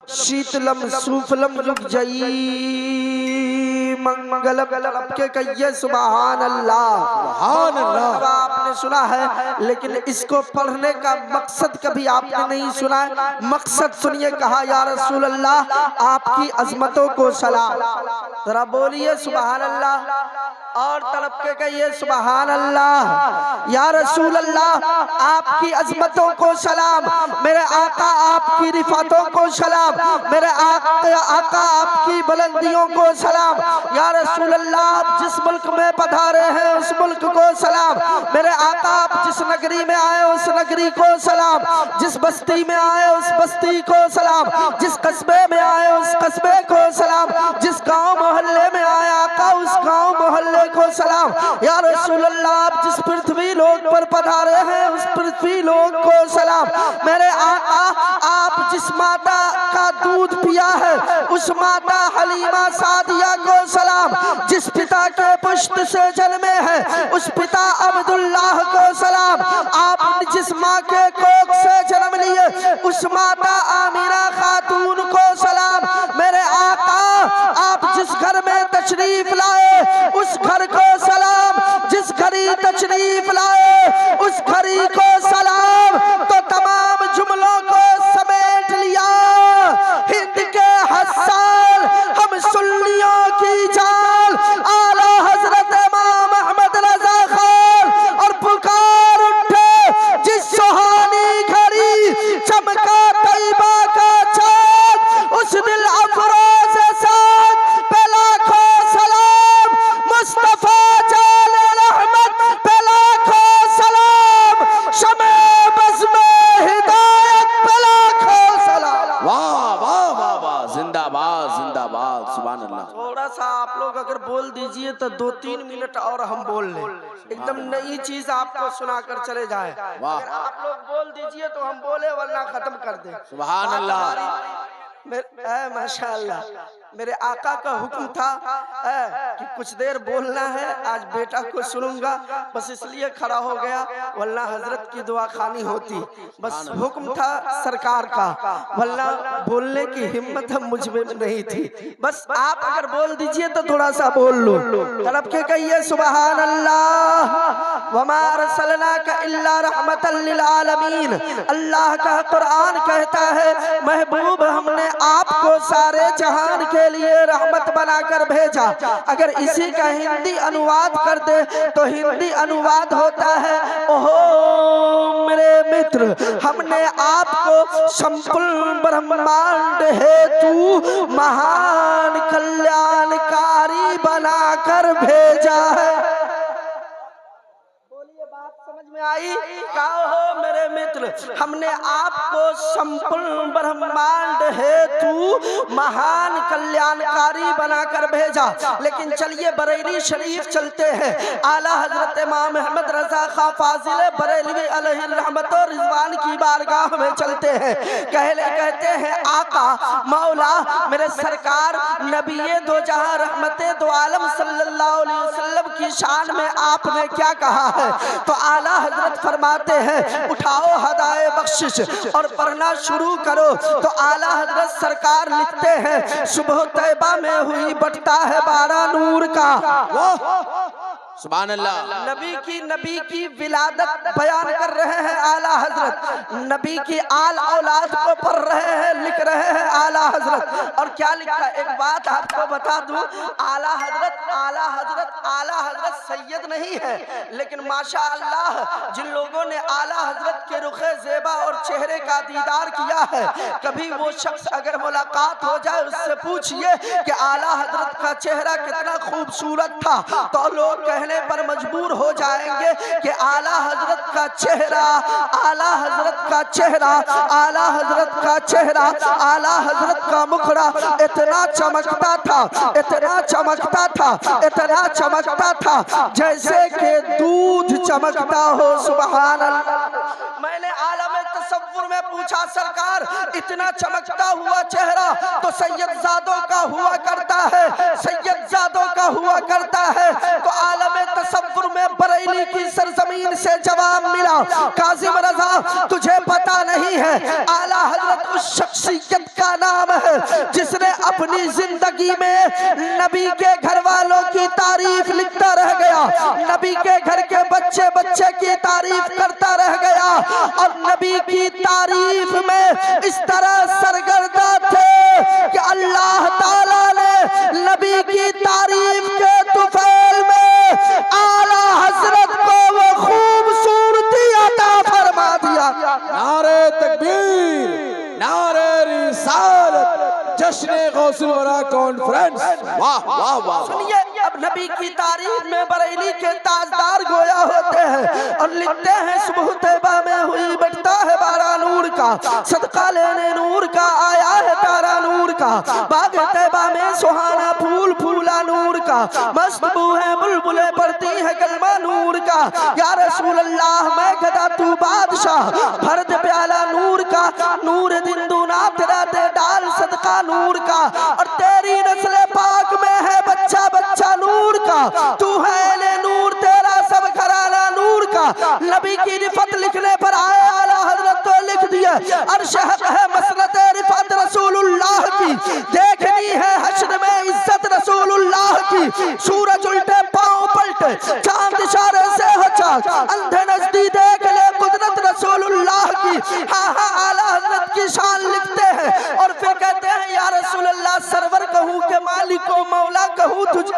शीतलम सूफलम युग जई मंगलम के कहिए सुभान अल्लाह। सुभान अल्लाह आपने सुना है, लेकिन इसको पढ़ने का मकसद कभी आपने नहीं सुना है। मकसद सुनिए, कहा या रसूल अल्लाह आपकी अजमतों को सलाम। जरा बोलिए सुभान अल्लाह और तड़प के कहिए सुभान अल्लाह। या रसूल अल्लाह आपकी अजमतों को सलाम, मेरे आका आपकी रिफातों को सलाम, मेरे आका आपकी बुलंदियों को सलाम। या रसूल अल्लाह आप जिस मुल्क में पधारे हैं उस मुल्क को सलाम, मेरे आका आप जिस नगरी में आए उस नगरी को सलाम, जिस बस्ती में आए उस बस्ती को सलाम, जिस कस्बे में आए उस कस्बे को सलाम, जिस गांव मोहल्ले में आए आका उस गांव मोहल्ले को सलाम। या रसूल अल्लाह आप जिस पृथ्वी लोक पर पधारे हैं उस पृथ्वी लोक को सलाम, मेरे आका आप जिस माता का दूध पिया है उस माता हलीमा सादिया को सलाम, जिस पिता के पुष्ट से जन्मे हैं उस पिता अब्दुल्लाह को सलाम, आप जिस माँ के कोख से जन्म लिए उस माता आमिना खातून को सलाम, मेरे आका आप जिस घर में तशरीफ लाए उस घर को सलाम, जिस घड़ी तशरीफ लाए उस घड़ी को सलाम। तो तमाम जुमलों को समेट लिया, हिंद के हस्सान हम सुन्नियों की जान आला हजरत इमाम अहमद रजा खान, और पुकार उठे जिस सुहानी घड़ी चमका तैयबा का चाँद उस दिल अफरोज साथ पे लाखों सलाम, मुस्तफा जाने रहमत पे लाखों सलाम, शमे बज़्म हिदायत पे लाखों सलाम। वाह वाह वाह वाह, जिंदाबाद जिंदाबाद, सुभान अल्लाह। थोड़ा सा आप लोग अगर बोल दीजिए तो 2-3 मिनट और हम बोल लें, एकदम नई चीज आपको सुनाकर चले जाएं। अगर आप लोग बोल दीजिए तो हम बोले, वरना खत्म कर दें। सुभान अल्लाह। माशाअल्लाह, मेरे आका का हुक्म था कि कुछ देर बोलना है, आज बेटा को सुनूंगा बस इसलिए खड़ा हो गया, वरना हजरत की दुआ खानी होती। बस हुक्म था सरकार का, वरना बोलने की हिम्मत हम मुझ में नहीं थी। बस आप अगर बोल दीजिए तो थोड़ा सा बोल लो, तड़प के कहिए सुभान अल्लाह। वमा रसलनाका इल्ला रहमतल लिल आलमीन। अल्लाह का कुरान कहता है महबूब हमने आपको सारे जहान के लिए रहमत बनाकर भेजा। अगर इसी का हिंदी अनुवाद कर दे तो हिंदी अनुवाद होता है, ओहो मेरे मित्र हमने आपको संपूर्ण ब्रह्मांड हेतु महान कल्याणकारी बनाकर भेजा है। समझ में आई? कहो हो मेरे मित्र हमने आपको संपूर्ण ब्रह्मांड हेतु महान कल्याणकारी बनाकर भेजा। लेकिन चलिए बरेली शरीफ चलते हैं, आला हजरत इमाम अहमद रजा खां फाजिल बरेलवी अलैहि रहमत और रिजवान की बारगाह में चलते हैं। कहते हैं आका मौला मेरे सरकार नबीए दो जहां रहमते दो आलम सल्लल्लाहु अलैहि वसल्लम की शान में आपने क्या कहा है? तो आला हजरत फरमाते हैं उठाओ हदाए बख्शिश और पढ़ना शुरू करो। तो आला हजरत सरकार लिखते हैं सुबह तैबा में हुई बटता है 12 नूर का। सुभान अल्लाह। नबी की विलादत बयान कर रहे हैं आला हजरत, नबी की आल औलाद को पढ़ रहे हैं, लिख रहे हैं आला हजरत। और क्या लिखा? एक बात आपको बता दूं, आला हजरत सैयद नहीं है, लेकिन माशाअल्लाह जिन लोगों ने आला हजरत के रुखे ज़ेबा और चेहरे का दीदार किया है, कभी वो शख्स अगर मुलाकात हो जाए उससे पूछिए कि आला हजरत का चेहरा कितना खूबसूरत था, तो लोग कहने पर मजबूर हो जाएंगे कि आला हजरत का चेहरा, आला हजरत का चेहरा, आला हजरत का चेहरा, आला हजरत का मुखड़ा इतना चमकता था, इतना चमकता था, इतना चमकता था जैसे कि दूध चमकता हो। सुभान अल्लाह। मैंने आलम तसव्वुर में पूछा सरकार इतना चमकता हुआ चेहरा तो सैयदजादों का हुआ करता है, सैयदजादों का हुआ करता है। तो आलम तसव्वुर में बरेली की सरजमीन से जवाब मिला, काजिम रजा तुझे पता नहीं है आला हजरत उस शख्सियत का नाम है जिसने अपनी जिंदगी में नबी के घर वालों की तारीफ लिखता रह गया, नबी के घर के बच्चे बच्चे की तारीफ करता रह गया और नबी की तारीफ में इस तरह सरगर्दा थे कि अल्लाह ताला ने नबी की तारीफ के तुफैल में आला हजरत को वो खूबसूरती अता फरमा दिया। नारे तकबीर, नारे रिसालत, जश्न गौसुल वरा कॉन्फ्रेंस। वाह वाह वाह। सुनिए अब नबी की तारीफ में बरेली के ताजदार गोया होते हैं और लिखते हैं सुबह तैबा में हुई बढ़ता है बारा नूर का, सदका लेने नूर का आया है तारा नूर का, बाग तैबा में सुहाना फूल फूला नूर का, मस्त बू है बुलबुलें पड़ती है कलमा नूर का। या रसूल अल्लाह मैं गदा तू बादशाह, भर दे प्याला नूर का, नूर दिन दूना तेरा दे डाल सदका नूर का। और तेरी नस्ल पाक में है बच्चा बच्चा नूर का, तू है ले नूर तेरा सब घराना नूर का। नबी की रिफत लिखने पर आए आला हजरत तो लिख दिया अर्श है मसरत रिफत रसूलुल्लाह की, देखनी है हश्र में इज्जत रसूलुल्लाह की। सूरज उल्टे पांव पलटे चांद इशारे से हो चाक, अंधे नजदी देख ले कुदरत रसूलुल्लाह की। हाँ हाँ आला हजरत की शान लिखते हैं और फिर कहते हैं या रसूलुल्लाह सरवर कहूँ के मालिक को मौला कहूँ तुझे,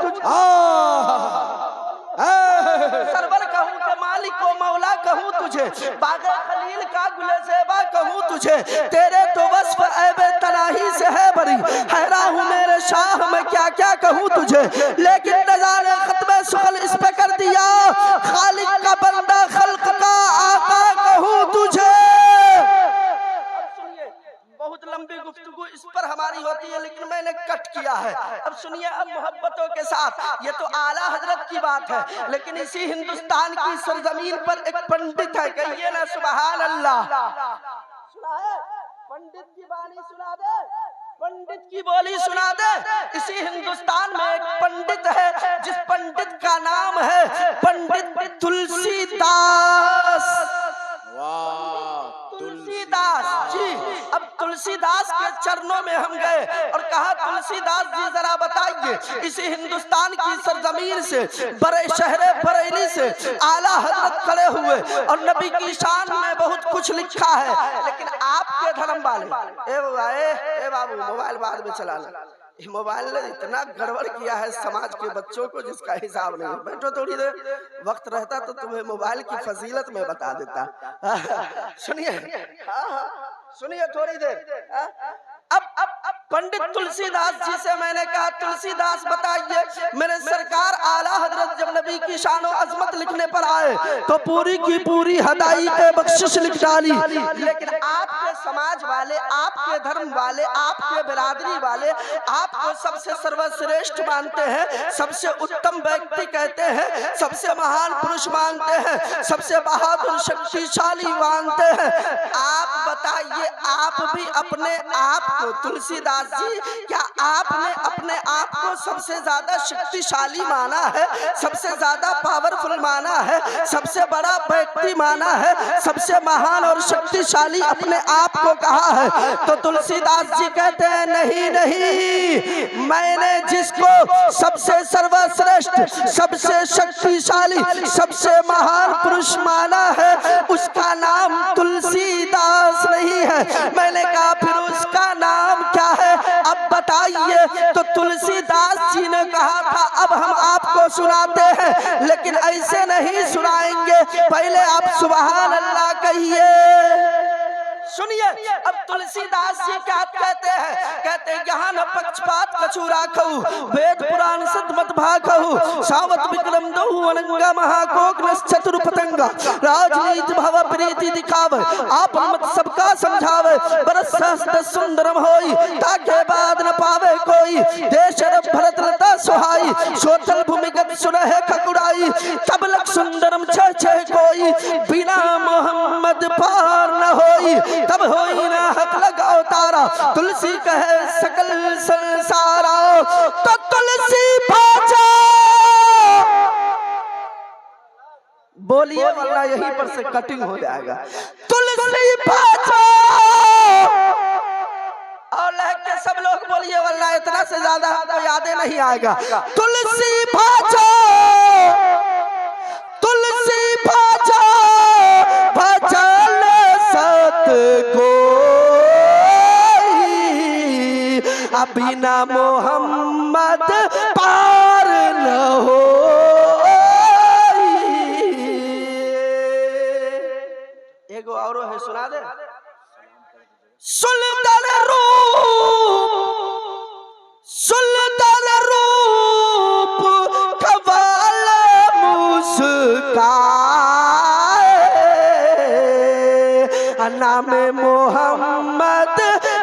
सरवर कहूँ के मालिक को मौला कहूँ तुझे, बागे खलील का गुले ज़ेबा कहूँ तुझे। तेरे तो वस्फ ऐबे तनाही से है बरी, हैरान हूँ मेरे शाह मैं क्या क्या कहूँ तुझे। लेकिन रज़ा ने खत्मे सुखल इस पे कर दिया, खालिक का बंदा खल्क का आका कहूँ तुझे। बहुत लंबी गुफ्तगू इस पर हमारी होती है लेकिन मैंने कट किया है। अब सुनिए अब मोहब्बतों के साथ, ये तो आला हजरत की बात है लेकिन इसी हिंदुस्तान की सरजमीन पर एक पंडित है, कहिए ना सुभान अल्लाह। सुना है पंडित की बानी सुना दे, पंडित की बोली सुना दे। इसी हिंदुस्तान में एक पंडित है जिस पंडित का नाम है पंडित तुलसीदास। तुलसीदास जी, अब तुलसीदास के चरणों में हम गए और कहा तुलसीदास जी जरा बताइए इसी हिंदुस्तान की सरजमीन से बड़े शहर बरेली से आला हजरत खड़े हुए और नबी की शान में बहुत कुछ लिखा है, लेकिन आपके धर्म वाले ए बाबू मोबाइल बाद में चलाना, मोबाइल ने इतना गड़बड़ किया है समाज के बच्चों को जिसका हिसाब नहीं। बैठो थोड़ी देर, वक्त रहता तो तुम्हें मोबाइल की फजीलत में बता देता। सुनिए सुनिए थोड़ी देर। अब पंडित तुलसीदास जी से मैंने कहा तुलसीदास बताइए मेरे सरकार आला हजरत जब नबी की शान और अजमत लिखने पर आए तो पूरी की पूरी हदाई के बख्शिश लिख डाली, लेकिन आपके समाज वाले, आपके धर्म वाले, आपके बिरादरी वाले आपको सबसे सर्वश्रेष्ठ मानते हैं, सबसे उत्तम व्यक्ति कहते हैं, सबसे महान पुरुष मानते हैं, सबसे बहादुर शक्तिशाली मानते हैं। आप बताइए आप भी अपने आप को तुलसीदास जी, क्या आपने अपने आप को सबसे ज्यादा शक्तिशाली माना है, सबसे ज्यादा पावरफुल माना है, सबसे बड़ा व्यक्ति माना है, सबसे महान और शक्तिशाली अपने आप को कहा है? तो तुलसीदास जी कहते हैं नहीं नहीं, मैंने जिसको सबसे सर्वश्रेष्ठ, सबसे शक्तिशाली, सबसे महान पुरुष माना है उसका नाम तुलसीदास नहीं है। मैंने कहा फिर उसका नाम क्या है अब बताइए? तो तुलसीदास जी ने कहा था अब हम आपको सुनाते हैं, लेकिन ऐसे नहीं सुनाएंगे, पहले आप सुभान अल्लाह कहिए। सुनिए अब तुलसीदास जी क्या कहते हैं, कहते हैं यहाँ न पक्षपात कछु राखऊ, वेद पुराण सिद्ध मत भाखऊ, सावत विक्रम दहु अनंगा महाकोक न चतुर पतंगा, राजनीति भव प्रीति दिखावे, आप मत सबका समझावे, बरस सहस्त्र सुंदरम होई, ताके बाद न पावे कोई, देश रब भरत लता सुहाई, सोतल भूमिगत सुनहे खकुड़ाई, तब लग सुंदरम छह छह कोई, बिना मोहम्मद पार न होई। होई तब होई ना हक लगाओ तारा, तुलसी कहे सकल संसारा, तो तुलसी बाजा बोलिए वरना यहीं पर से कटिंग हो जाएगा। तुलसी बाजा और लहक के सब लोग बोलिए वरना इतना से ज्यादा हमको यादें नहीं आएगा। तुलसी बाजा तुलसी बाजा भजन सत कोई, बिना मोहम्मद पार न हो। एगो औरो है सुना दे। सुल्तान रूप कवाल मुस्काए, नाम मोहम्मद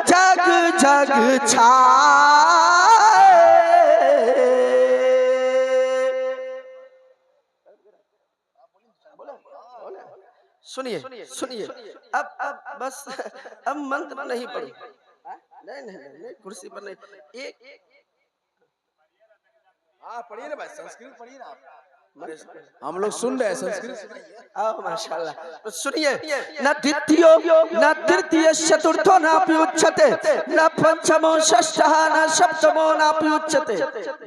जग जग छाए। सुनिए सुनिए अब बस अब मंत्र नहीं पढ़ी, नहीं कुर्सी पर नहीं, एक हाँ पढ़िए ना भाई, संस्कृत पढ़िए ना आप, हम लोग सुन रहे हैं संस्कृत। माशाल्लाह। तो सुनिए, न द्वितीयो न तृतीय चतुर्थो नापि उच्यते, न पंचमो षष्ठः न सप्तमो नापि उच्यते।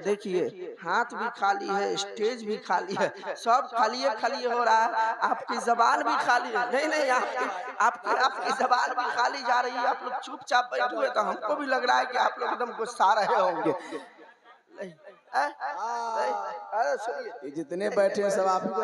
देखिए हाथ भी खाली है, स्टेज भी खाली है, सब खाली हो रहा है, आपकी जबान भी खाली है। नहीं आपकी जबान भी खाली जा रही है। आप लोग चुपचाप बैठे हुए तो हमको भी लग रहा है कि आप लोग एकदम गुस्सा रहे होंगे। अरे सुनिए, जितने बैठे हैं सब आप ही को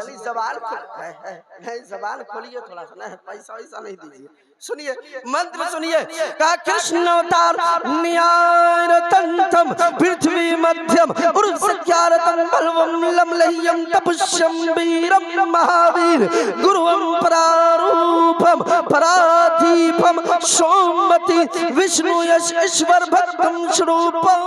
जबान खोलिए थोड़ा सा, ना पैसा वैसा नहीं दीजिए। सुनिए मंत्र सुनिए, का कृष्ण अवतार न्याय तंत्रम पृथ्वी मध्यम उर्सख्यारतम बलवम लमलह्यम तपस्यम वीरम महावीर गुरुवम परारूपम पराधीपम सोमवती विष्णु यश ईश्वर भक्तम स्वरूपम,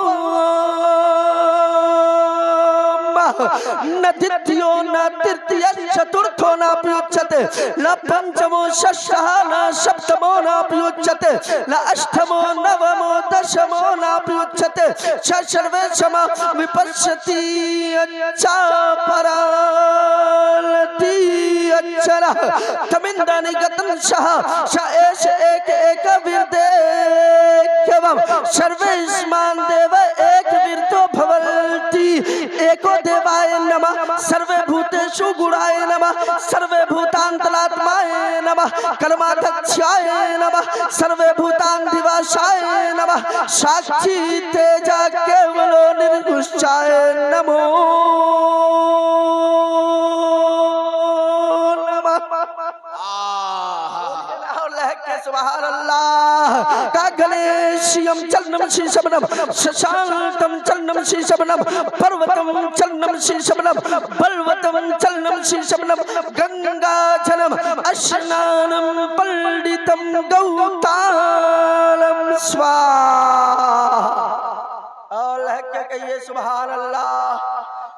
न द्वितीयो न तृतीय चतुर्थो नापि उच्यते, न पंचमो षष्ठः न सप्तमो नापि उच्यते, न अष्टमो नवमो दशमो नापि उच्यते, सर्वेषां विपश्यति अच्छापरालति अक्षरः तमिन्द्राणि गतं सः स एष एक विरदेक्यवम् सर्वेस्मान् देव एक विरतो भवन्ति, एको देवाय नमः सर्वे भूतेषु गुणाय नमः सर्वे भूतान्तरात्माय नमः कर्माध्यक्षाय नमः सर्वे भूतान्दिवासाय नमः साक्षी तेजा केवलो निर्गुष्टाय नमो सुभान अल्लाह। का गणेशयं चलनम शीशबनम शशांकं चलनम शीशबनम पर्वतम चलनम शीशबनम बलवतम चलनम शीशबनम गंगा जलम स्नानं पंडितम गौतालम स्वाहा। और क्या कहिए सुभान अल्लाह,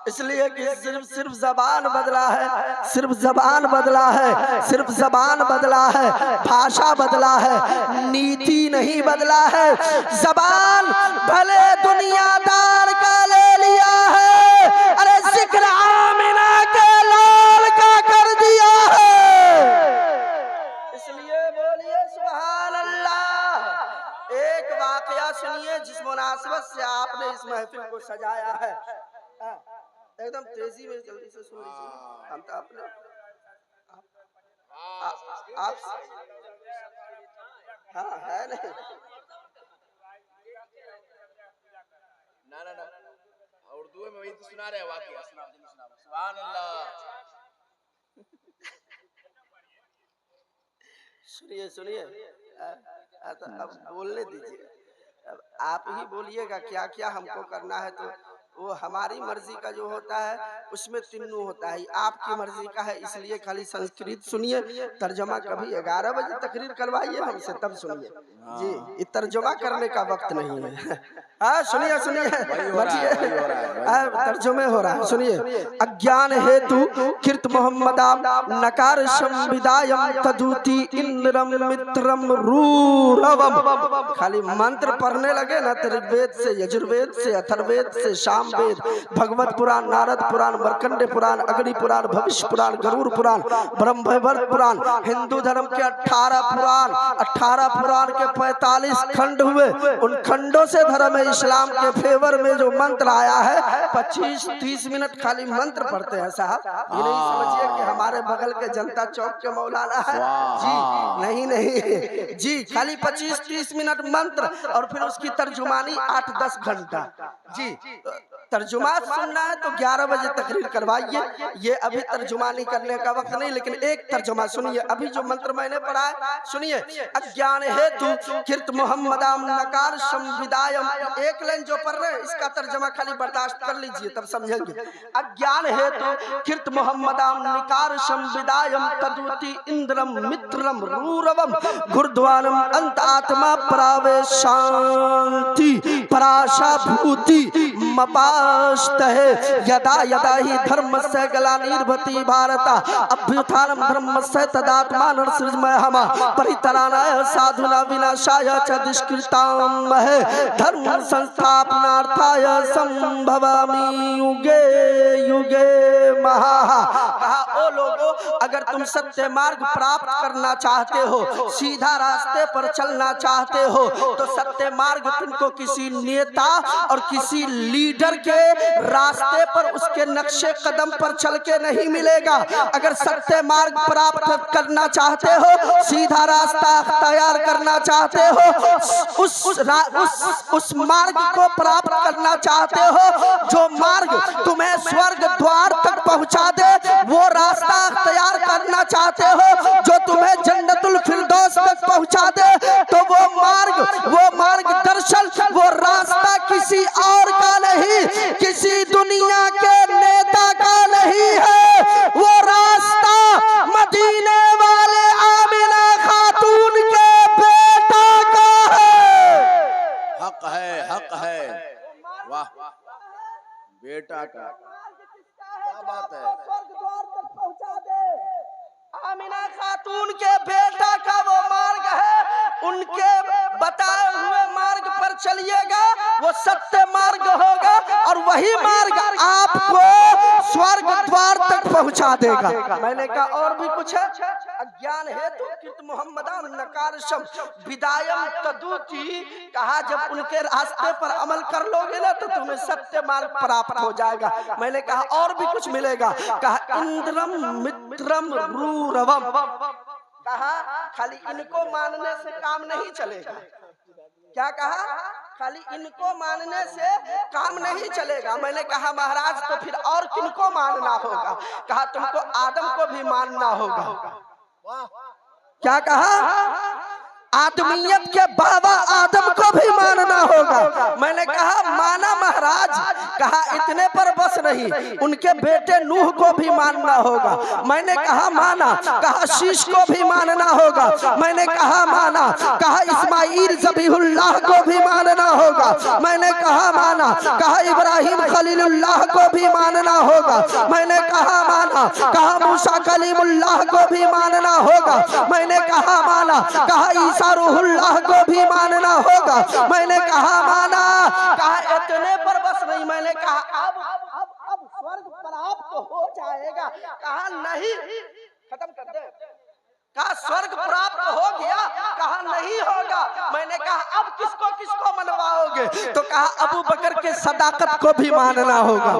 इसलिए कि सिर्फ जबान बदला है, सिर्फ जबान बदला है, सिर्फ जबान बदला है, भाषा बदला है, नीति नहीं बदला है। जबान भले दुनियादार का ले लिया है, अरे जिक्र आमिना के लाल का कर दिया है। इसलिए बोलिए सुभान अल्लाह। एक वाकया सुनिए जिस मुनासिबत से आपने इस महफिल को सजाया है, एकदम तेजी में जल्दी से सुन लीजिए। हम तो अपने आप हाँ है नहीं ना उर्दू में वही तो सुना रहे वाकया, सुभान अल्लाह। सुनिए अब बोलने दीजिए, अब आप ही बोलिएगा क्या क्या हमको करना है। तो वो हमारी मर्जी का जो होता है उसमें तीनों होता है, आपकी मर्जी का है। इसलिए खाली संस्कृत सुनिए, तर्जमा कभी 11 बजे तकरीर करवाइए हमसे तब सुनिए जी, ये तर्जमा करने का वक्त नहीं है। हाँ सुनिए सुनिए, बैठिए, तर्जुमे हो रहा है, सुनिए। अज्ञान हेतु कृत मोहम्मदाम नकार संविदायम तदूती इंद्रम मित्रम रूरवम। खाली मंत्र पढ़ने लगे ना तो ऋग्वेद से, यजुर्वेद से, अथर्ववेद से, सामवेद, भगवत पुराण, नारद पुराण, मार्कंडे पुराण, अग्नि पुराण, भविष्य पुराण, गरुड़ पुराण, ब्रह्मवैवर्त पुराण, हिंदू धर्म के 18 पुराण, 18 पुराण के 45 खंड हुए। उन खंडों से धर्म इस्लाम के फेवर में जो मंत्र आया है 25-30 मिनट खाली मंत्र पढ़ते हैं साहब। ये नहीं समझिए कि हमारे बगल के जनता चौक के मौलाना है जी, नहीं नहीं जी, खाली 25-30 मिनट मंत्र और फिर उसकी तर्जुमानी 8-10 घंटा जी। तर्जुमा सुनना है तो 11 बजे तकरीर करवाइए, ये अभी तर्जुमानी करने का वक्त नहीं। लेकिन एक तर्जुमा सुनिए, अभी जो मंत्र मैंने पढ़ा है सुनिए। अज्ञान हेतु कृत मोहम्मदाम नकार संविदायम, एक लाइन जो पढ़ रहे हैं इसका तर्जुमा खाली बर्दाश्त कर लीजिए तब समझेंगे। अज्ञान हेतु कृत मोहम्मदाम निकार संविदायम तदुति इंद्रम मित्रम रूरवम गुरुद्वारम अंत आत्मा प्रावे शांति पराशा भूति मपा है। यदा यदा ही धर्म से ग्लानिर्भवति भारत अभ्युत्थानं धर्मस्य तदात्मा नरसृजमय हम परित्राणाय साधुना विनाशाय च दुष्कृतां है धर्म संस्थापनार्थाय संभवामि युगे युगे महा। कहा ओ लोगों, अगर तुम सत्य मार्ग प्राप्त करना चाहते हो, सीधा रास्ते पर चलना चाहते हो, तो सत्य मार्ग तुमको किसी नेता और किसी लीडर के रास्ते पर, उसके नक्शे कदम पर चल के नहीं मिलेगा। अगर सत्य मार्ग प्राप्त करना चाहते हो, सीधा रास्ता तैयार करना चाहते हो, उस मार्ग को प्राप्त करना चाहते हो जो मार्ग तुम्हें स्वर्ग द्वार तक पहुंचा दे, वो रास्ता तैयार करना चाहते हो जो तुम्हें जन्नतुल फिरदौस तक पहुंचा दे, तो वो मार्ग दर्शन, वो रास्ता किसी और का नहीं, किसी दुनिया के नेता का नहीं है, वो रास्ता मदीने वाले आमिना खातून के बेटा का है। हक है, हक है, वाह, बेटा का क्या बात है। स्वर्ग द्वार तक पहुंचा दे, आमिना खातून के बेटा का वो मार्ग है। उनके बताए हुए मार्ग पर चलिएगा, वो सत्य मार्ग होगा और वही मार्ग आपको स्वर्ग द्वार तक पहुंचा देगा। मैंने कहा और भी कुछ है। अज्ञान हेतु कृत मोहम्मदान नकारशम विदायम तदूती, कहा जब उनके रास्ते पर अमल कर लोगे ना तो तुम्हें सत्य मार्ग प्राप्त हो जाएगा। मैंने कहा और भी कुछ मिलेगा। कहा इंद्रम मित्रम रूरवम, कहा खाली इनको मानने से काम नहीं चलेगा। क्या कहा? खाली इनको मानने से काम नहीं चलेगा। मैंने कहा महाराज तो फिर और किनको मानना होगा? कहा तुमको आदम को भी मानना होगा। क्या कहा? आदमियत के बाबा आदम को भी मानना होगा। मैंने कहा माना महाराज। कहा इतने पर बस नहीं, उनके बेटे नूह को भी मानना होगा। मैंने कहा माना। कहा शीश को भी मानना होगा। मैंने कहा माना। कहा इस्माइल ज़बीहुल्लाह को भी मानना होगा। मैंने कहा माना। कहा इब्राहिम खलीलुल्लाह को भी मानना होगा। मैंने कहा माना। कहा मूसा कलीमुल्लाह को भी मानना होगा। मैंने कहा माना। कहा रूहुल्लाह को भी मानना होगा। मैंने कहा माना। कहा इतने पर बस नहीं। मैंने कहा अब स्वर्ग प्राप्त हो जाएगा। कहा नहीं, खत्म कर दे। कहा स्वर्ग प्राप्त हो गया। कहा नहीं होगा। मैंने कहा अब किसको किसको मनवाओगे? तो कहा अबू बकर के सदाकत को भी मानना होगा।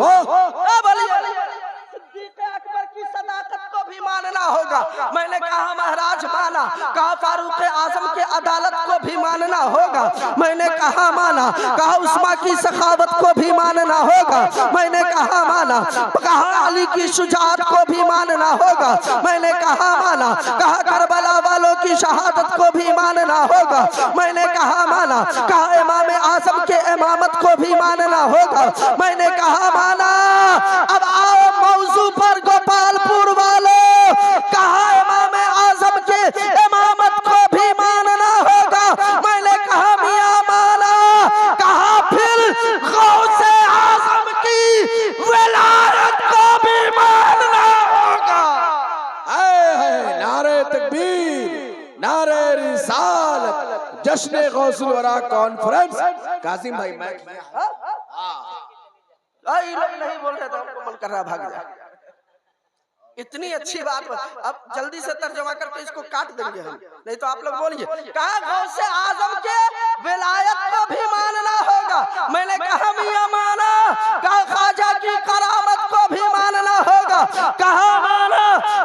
अकबर की सदाकत को भी मानना होगा। मैंने कहा महाराज माना। कहा फारूक आजम के अदालत को भी मानना होगा। मैंने कहा माना। कहा उस्मा की सखावत को भी मानना होगा। मैंने कहा माना। कहा अली की शुजाअत को भी मानना होगा। मैंने कहा माना। कहा करबला वालों की शहादत को भी मानना होगा। मैंने कहा माना। कहा इमाम आजम के इमामत को भी मानना होगा। मैंने कहा माना। अब आओ मौजू पर गोपालपुर वालों, कहा इमाम आजम के इमामत को भी मानना होगा। मैंने कहा मियां माना। कहा फिर जश्न गौसुल वरा कॉन्फ्रेंस कासिम भाई मैं ये लोग नहीं बोल रहे तो हमको मन कर रहा भाग जाए। इतनी अच्छी बात। अब जल्दी से तर्जुमा करके इसको काट देंगे हम, नहीं तो आप लोग बोलिए कहा गौसे आजम के विलायत को भी मानना होगा। मैंने कहा मियां माना, कहा ख्वाजा की करामत को भी मानना होगा। कहा माना,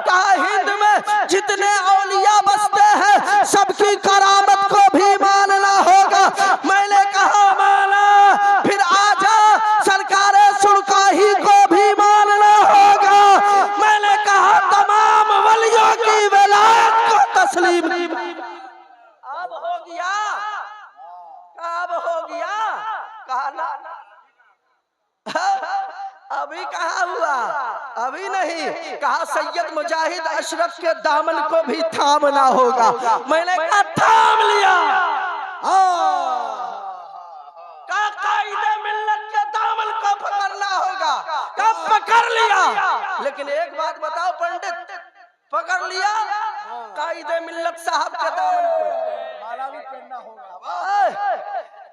कहा हिंद में जितने औलिया बसते हैं सबकी करामत को भी मानना होगा। मैंने कहा माना, फिर आजा सरकारे सुरकाही को भी मानना होगा। मैंने कहा तमाम वलियों की विलायत को तस्लीम। अब हो गया, अब हो गया, कहा ना अभी कहा हुआ, अभी नहीं। कहा सैयद मुजाहिद अशरफ के दामन को भी थामना होगा। मैंने कहा थाम लिया। कहा कायदे मिल्लत के दामन को पकड़ना होगा। कब पकड़ लिया। लेकिन एक बात बताओ पंडित, पकड़ लिया कायदे मिल्लत साहब के दामन को, माला भी पहनना होगा।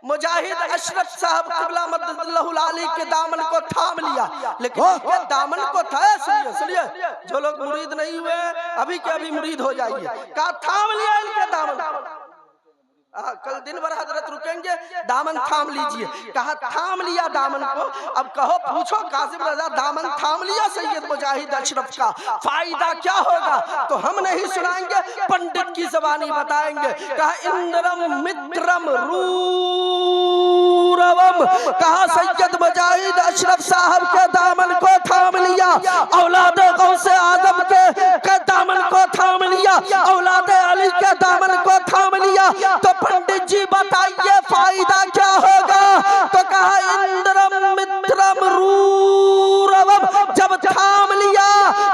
मुजाहिद अशरफ साहब क़िबला मद्दल्लाहुल आली के दामन को थाम लिया। लेकिन ये दामन को था, सुनिए सुनिए, जो लोग मुरीद नहीं हुए अभी के अभी मुरीद हो जाइए। कहा थाम लिया इनके दामन। कल दिन भर हजरत रुकेंगे, दामन थाम लीजिए। कहा थाम लिया दामन को। अब कहो पूछो कासिम रजा, दामन थाम लिया सैयद मुजाहिद अशरफ का, फायदा क्या होगा? तो हम नहीं सुनाएंगे, पंडित की ज़बानी बताएंगे। कहा इंद्रम मित्रम रूरवम, कहा सैयद मुजाहिद अशरफ साहब के दामन को थाम लिया। औलाद गौसे आजम के दामन को थाम लिया। औलाद अली के दामन को थाम लिया। तो पंडित जी बताइए फायदा क्या होगा? तो कहा इंद्रम मित्रम रूरवम, जब थाम लिया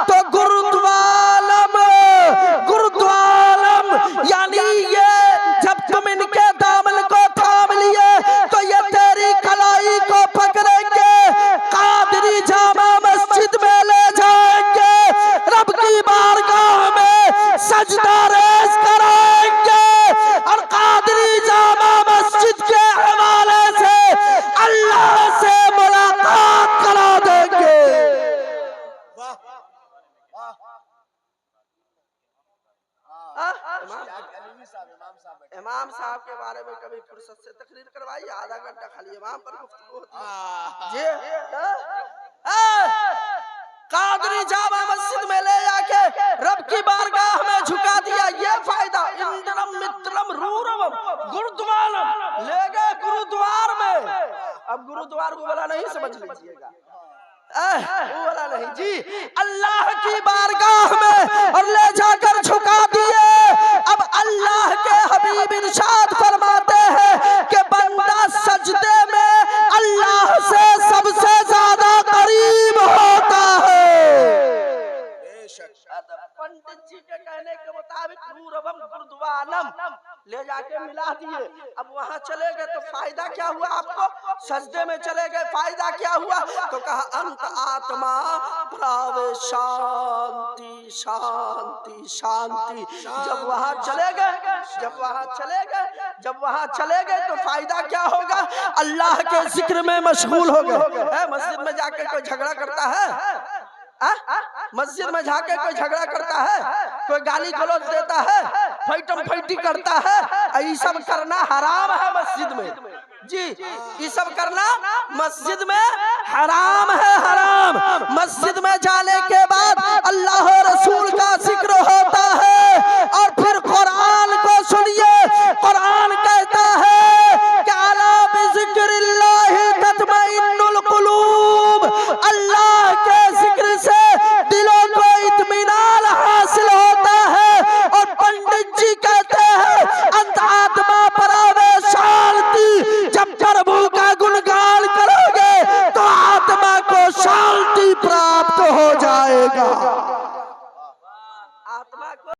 तो गुरुद्वालम, गुरुद्वालम यानी ये जब तुम इनके दामन को थाम लिए तो ये तेरी कलाई को पकड़ेंगे, कादरी जामा मस्जिद में ले जाएंगे, रब की बारगाह में सजदा रेज़ कराएंगे और कादरी जामा मस्जिद के हवाले से अल्लाह से मुलाकात करा देंगे। इमाम साहब के बारे में कभी फुर्सत से तकरीर करवाइए, आधा घंटा खाली इमाम पर गुफ्तगू होती है। कादरी जामा मस्जिद में ले जाके रब की बारगाह में झुका दिया, ये फायदा। इंद्रम मित्रम रूरवम, गुरुद्वार ले गए गुरुद्वार में। अब गुरुद्वार वो वाला नहीं समझ लीजिएगा, वो वाला नहीं जी, अल्लाह की बारगाह में और ले जाकर झुका दिए। अब अल्लाह के हबीब इरशाद फरमाते हैं कि बंदा सजदे में अल्लाह से सबसे ज्यादा करीब होता है। पंडित जी के कहने के मुताबिक रूरवम गुरुद्वारम ले जाके मिला दिए। अब वहां चले गए तो फायदा क्या हुआ आपको? सजदे में चले गए, फायदा क्या हुआ? तो कहा अंत आत्मा प्रावे शांति शांति शांति। जब वहां चले गए, जब वहां चले गए, जब वहां चले गए तो फायदा क्या होगा? अल्लाह के जिक्र में मशगूल हो गए। मस्जिद में जाके कोई झगड़ा करता है? मस्जिद में जाके कोई झगड़ा करता है? कोई गाली गलौज देता है? फैटम फैटी करता है? ये सब करना हराम है मस्जिद में जी। ये सब करना मस्जिद में हराम है, हराम। मस्जिद में जाने के बाद अल्लाह रसूल का जिक्र होता है और फिर कुरान को सुनिए, कुरान